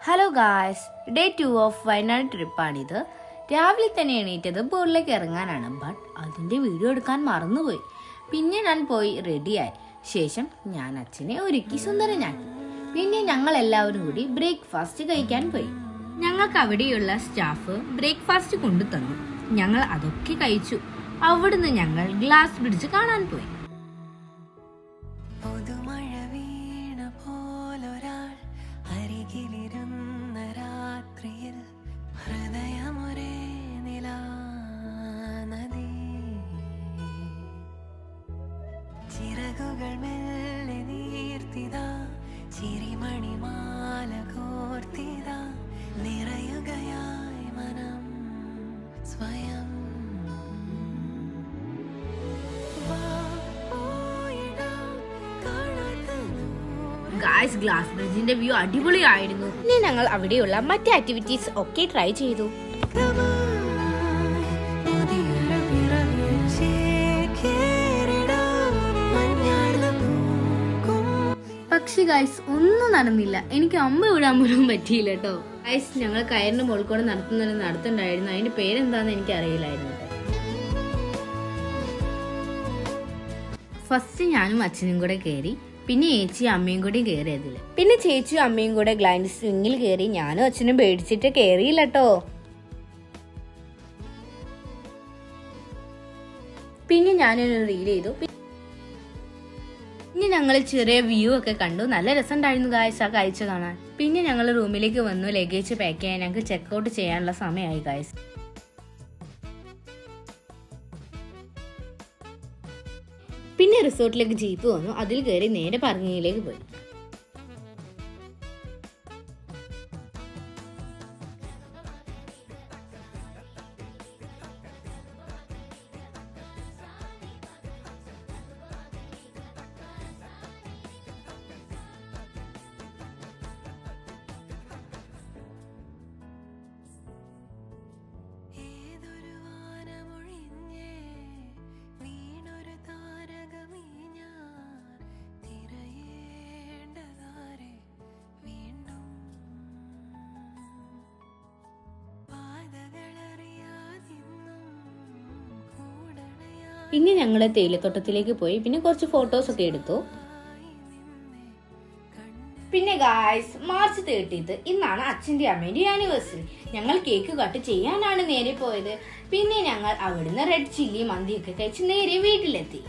Hello guys, day 2 of Wayanad ട്രിപ്പാണിത്. രാവിലെ തന്നെ എണീറ്റത് ബോർഡിലേക്ക് ഇറങ്ങാനാണ്. ബട്ട് അതിൻ്റെ വീഡിയോ എടുക്കാൻ മറന്നുപോയി. പിന്നെ ഞാൻ പോയി റെഡിയായി. ശേഷം ഞാൻ അച്ഛനെ ഒരുക്കി സുന്ദരനാക്കി. പിന്നെ ഞങ്ങൾ എല്ലാവരും കൂടി ബ്രേക്ക്ഫാസ്റ്റ് കഴിക്കാൻ പോയി. ഞങ്ങൾക്ക് അവിടെയുള്ള സ്റ്റാഫ് ബ്രേക്ക്ഫാസ്റ്റ് കൊണ്ടു തന്നു. ഞങ്ങൾ അതൊക്കെ കഴിച്ചു. അവിടുന്ന് ഞങ്ങൾ ഗ്ലാസ് ബ്രിഡ്ജ് കാണാൻ പോയി. ഗായ്സ്, ഗ്ലാസ് ബ്രിഡ്ജിന്റെ വ്യൂ അടിപൊളിയായിരുന്നു. പിന്നെ ഞങ്ങൾ അവിടെയുള്ള മറ്റ് ആക്ടിവിറ്റീസ് ഒക്കെ ട്രൈ ചെയ്തു. പക്ഷേ ഗായ്സ്, ഒന്നും നടന്നില്ല. എനിക്ക് അമ്മ വിടാൻ പോലും പറ്റിയില്ല കേട്ടോ. ഗായ്സ്, ഞങ്ങൾ കയറിന്റെ മുകൾക്കൂടെ നടത്തുന്നുണ്ടായിരുന്നു. അതിന്റെ പേരെന്താന്ന് എനിക്ക് അറിയില്ലായിരുന്നു. ഫസ്റ്റ് ഞാനും അച്ഛനും കൂടെ കയറി. പിന്നെ ചേച്ചിയും അമ്മയും കൂടി കയറി അതിൽ. പിന്നെ ചേച്ചിയും അമ്മയും കൂടെ ഗ്ലൈൻഡ് സ്വിങ്ങിൽ കയറി. ഞാനും അച്ഛനും പേടിച്ചിട്ട് കയറിയില്ല കേട്ടോ. പിന്നെ ഞാനൊരു റീൽ ചെയ്തു. പിന്നെ ഞങ്ങൾ ചെറിയ വ്യൂ ഒക്കെ കണ്ടു. നല്ല രസമുണ്ടായിരുന്നു ഗായ്സ് ആ കാഴ്ച കാണാൻ. പിന്നെ ഞങ്ങൾ റൂമിലേക്ക് വന്നു. ലഗേജ് പാക്ക് ചെയ്യാൻ ഞങ്ങൾക്ക് ചെക്കൗട്ട് ചെയ്യാനുള്ള സമയമായി ഗായ്സ്. പിന്നെ റിസോർട്ടിലേക്ക് ജീപ്പ് വന്നു. അതിൽ കയറി നേരെ പാർക്കിങ്ങിലേക്ക് പോയി. പിന്നെ ഞങ്ങൾ തേയിലത്തോട്ടത്തിലേക്ക് പോയി. പിന്നെ കുറച്ച് ഫോട്ടോസ് ഒക്കെ എടുത്തു. പിന്നെ ഗായ്സ്, മാർച്ച് 30 ഇന്നാണ് അച്ഛൻ്റെ അമ്മേൻ്റെ ആനിവേഴ്സറി. ഞങ്ങൾ കേക്ക് കട്ട് ചെയ്യാനാണ് നേരെ പോയത്. പിന്നെ ഞങ്ങൾ അവിടുന്ന് റെഡ് ചില്ലി മന്തിയൊക്കെ കഴിച്ച് നേരെ വീട്ടിലെത്തി.